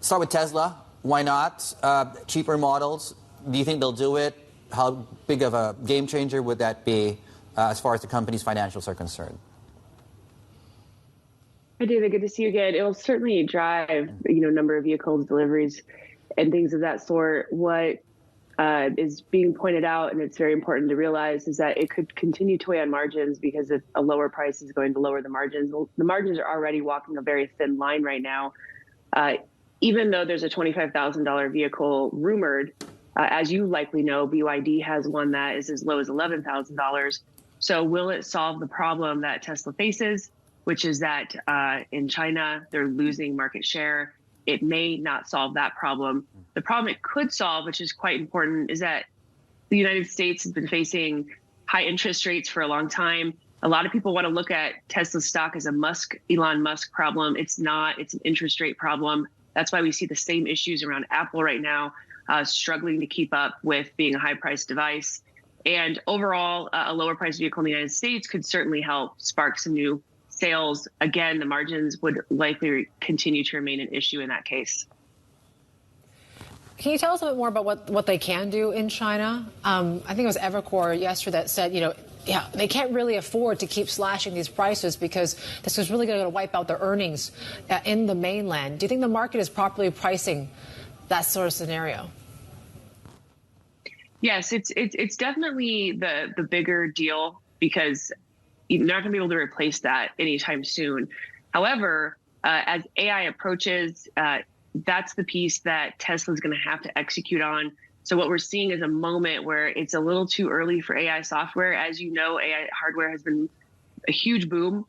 start with Tesla. Why not? Cheaper models. Do you think they'll do it? How big of a game changer would that be as far as the company's financials are concerned? Hi, David. Good to see you again. It will certainly drive, number of vehicles, deliveries, and things of that sort. What is being pointed out, and it's very important to realize, is that it could continue to weigh on margins because if a lower price is going to lower the margins. Well, the margins are already walking a very thin line right now. Even though there's a $25,000 vehicle rumored, as you likely know, BYD has one that is as low as $11,000. So will it solve the problem that Tesla faces, which is that in China, they're losing market share? It may not solve that problem. The problem it could solve, which is quite important, is that the United States has been facing high interest rates for a long time. A lot of people want to look at Tesla's stock as a Elon Musk problem. It's not. It's an interest rate problem. That's why we see the same issues around Apple right now, struggling to keep up with being a high-priced device. And overall, a lower-priced vehicle in the United States could certainly help spark some new sales. Again, the margins would likely continue to remain an issue in that case. Can you tell us a bit more about what they can do in China? I think it was Evercore yesterday that said, they can't really afford to keep slashing these prices because this is really going to wipe out their earnings in the mainland. Do you think the market is properly pricing that sort of scenario? Yes, it's definitely the bigger deal because you're not going to be able to replace that anytime soon. However, as AI approaches, that's the piece that Tesla's going to have to execute on. So what we're seeing is a moment where it's a little too early for AI software. As you know, AI hardware has been a huge boom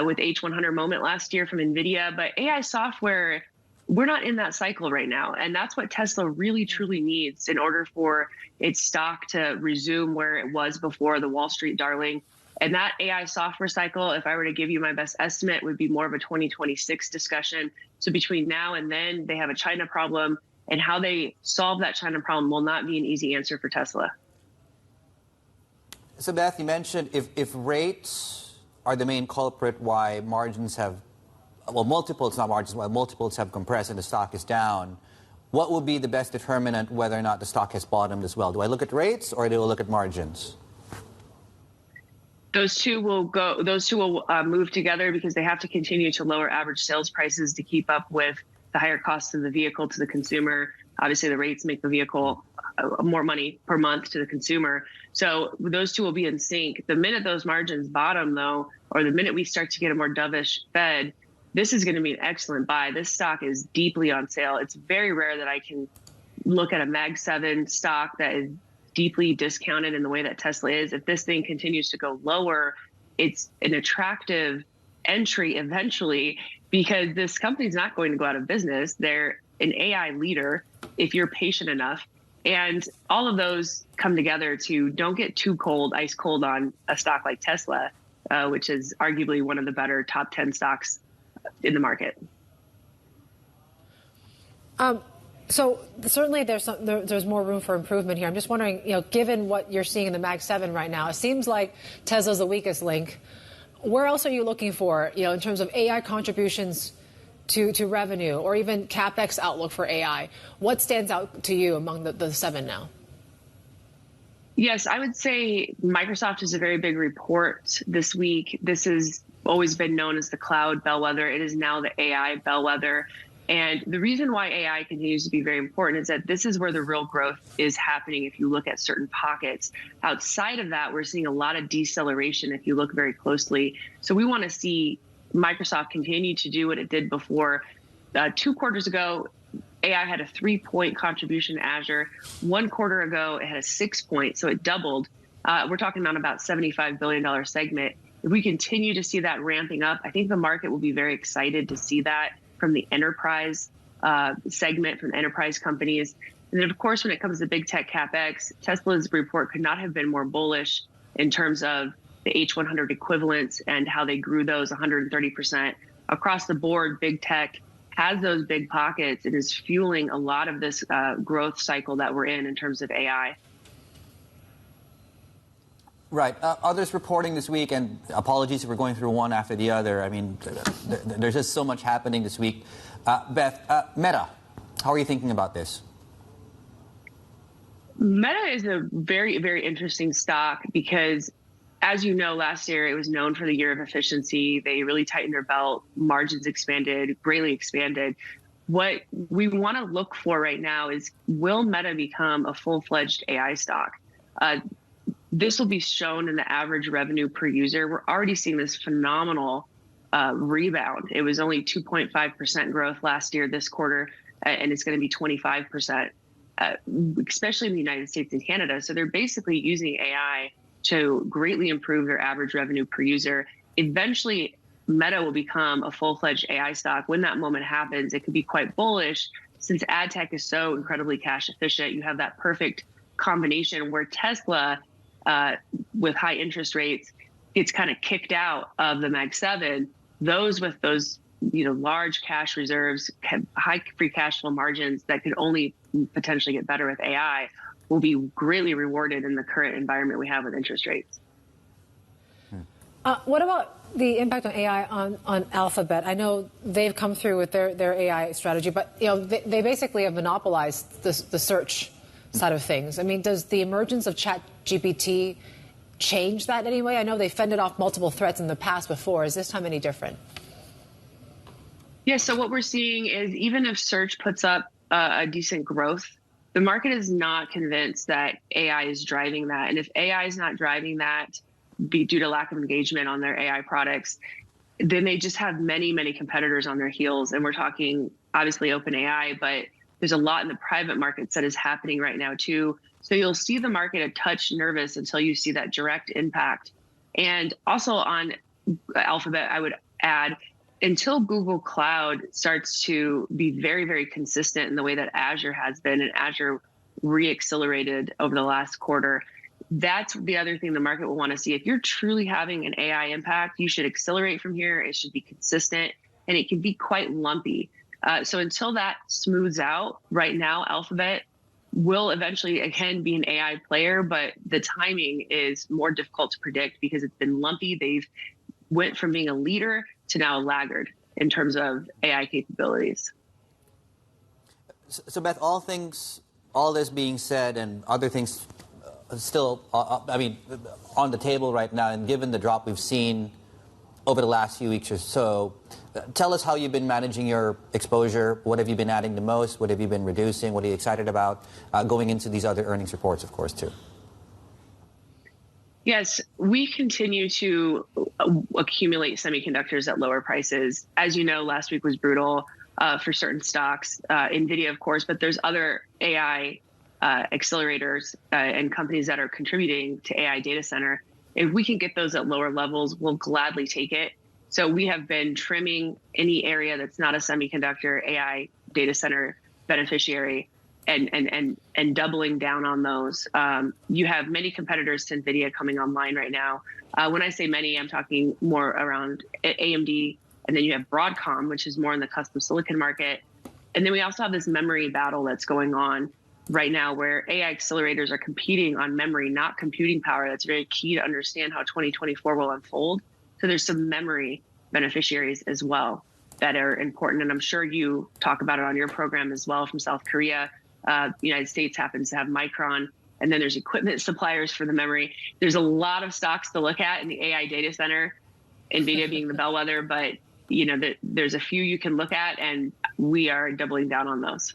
with H100 moment last year from NVIDIA. But AI software, we're not in that cycle right now. And that's what Tesla really, truly needs in order for its stock to resume where it was before the Wall Street darling. And that AI software cycle, if I were to give you my best estimate, would be more of a 2026 discussion. So between now and then, they have a China problem. And how they solve that China problem will not be an easy answer for Tesla. So, Beth, you mentioned if rates are the main culprit why margins have, multiples, not margins, why multiples have compressed and the stock is down, what will be the best determinant whether or not the stock has bottomed as well? Do I look at rates or do I look at margins? Those two will move together because they have to continue to lower average sales prices to keep up with the higher cost of the vehicle to the consumer. Obviously, the rates make the vehicle more money per month to the consumer. So those two will be in sync. The minute those margins bottom, though, or the minute we start to get a more dovish Fed, this is going to be an excellent buy. This stock is deeply on sale. It's very rare that I can look at a Mag 7 stock that is deeply discounted in the way that Tesla is. If this thing continues to go lower, it's an attractive entry eventually, because this company's not going to go out of business. They're an AI leader if you're patient enough. And all of those come together to don't get too cold, ice cold on a stock like Tesla, which is arguably one of the better top 10 stocks in the market. So certainly there's more room for improvement here. I'm just wondering, given what you're seeing in the Mag 7 right now, it seems like Tesla's the weakest link. Where else are you looking for, in terms of AI contributions to revenue or even CapEx outlook for AI? What stands out to you among the 7 now? Yes, I would say Microsoft is a very big report this week. This has always been known as the cloud bellwether. It is now the AI bellwether. And the reason why AI continues to be very important is that this is where the real growth is happening if you look at certain pockets. Outside of that, we're seeing a lot of deceleration if you look very closely. So we want to see Microsoft continue to do what it did before. 2 quarters ago, AI had a 3-point contribution to Azure. 1 quarter ago, it had a 6-point, so it doubled. We're talking about $75 billion segment. If we continue to see that ramping up, I think the market will be very excited to see that from the enterprise segment, from enterprise companies. And then, of course, when it comes to big tech CapEx, Tesla's report could not have been more bullish in terms of the H100 equivalents and how they grew those 130%. Across the board, big tech has those big pockets and is fueling a lot of this growth cycle that we're in terms of AI. Right. Others reporting this week, and apologies if we're going through one after the other. I mean, there's just so much happening this week. Beth, Meta, How are you thinking about this? Meta is a very, very interesting stock because, as you know, last year it was known for the year of efficiency. They really tightened their belt, margins expanded, greatly expanded. What we want to look for right now is, will Meta become a full-fledged AI stock? This will be shown in the average revenue per user. We're already seeing this phenomenal rebound. It was only 2.5% growth last year, this quarter, and it's going to be 25%. Especially in the United States and Canada. So they're basically using AI to greatly improve their average revenue per user. Eventually, Meta will become a full-fledged AI stock. When that moment happens, it could be quite bullish since ad tech is so incredibly cash efficient. You have that perfect combination where Tesla, with high interest rates, gets kind of kicked out of the Mag 7. Those with those large cash reserves, high free cash flow margins that could only potentially get better with AI will be greatly rewarded in the current environment we have with interest rates. What about the impact on AI on Alphabet? I know they've come through with their AI strategy, but they basically have monopolized the search side of things. I mean, does the emergence of ChatGPT change that in any way? I know they fended off multiple threats in the past before. Is this time any different? Yeah, so what we're seeing is even if search puts up a decent growth, the market is not convinced that AI is driving that. And if AI is not driving that due to lack of engagement on their AI products, then they just have many, many competitors on their heels. And we're talking obviously OpenAI, but there's a lot in the private markets that is happening right now too. So you'll see the market a touch nervous until you see that direct impact. And also on Alphabet, I would add, until Google Cloud starts to be very, very consistent in the way that Azure has been, and Azure reaccelerated over the last quarter, that's the other thing the market will want to see. If you're truly having an AI impact, you should accelerate from here. It should be consistent, and it can be quite lumpy. So until that smooths out, right now, Alphabet will eventually, again, be an AI player, but the timing is more difficult to predict because it's been lumpy. They've went from being a leader to now a laggard in terms of AI capabilities. So Beth, all this being said and other things still, on the table right now, and given the drop we've seen over the last few weeks or so, tell us how you've been managing your exposure. What have you been adding the most? What have you been reducing? What are you excited about going into these other earnings reports, of course, too? Yes, we continue to accumulate semiconductors at lower prices. As you know, last week was brutal for certain stocks, NVIDIA, of course, but there's other AI accelerators and companies that are contributing to AI data center. If we can get those at lower levels, we'll gladly take it. So we have been trimming any area that's not a semiconductor AI data center beneficiary and doubling down on those. You have many competitors to NVIDIA coming online right now. When I say many, I'm talking more around AMD, and then you have Broadcom, which is more in the custom silicon market. And then we also have this memory battle that's going on right now where AI accelerators are competing on memory, not computing power. That's very key to understand how 2024 will unfold. So there's some memory beneficiaries as well that are important. And I'm sure you talk about it on your program as well from South Korea. The United States happens to have Micron, and then there's equipment suppliers for the memory. There's a lot of stocks to look at in the AI data center, NVIDIA being the bellwether, but there's a few you can look at, and we are doubling down on those.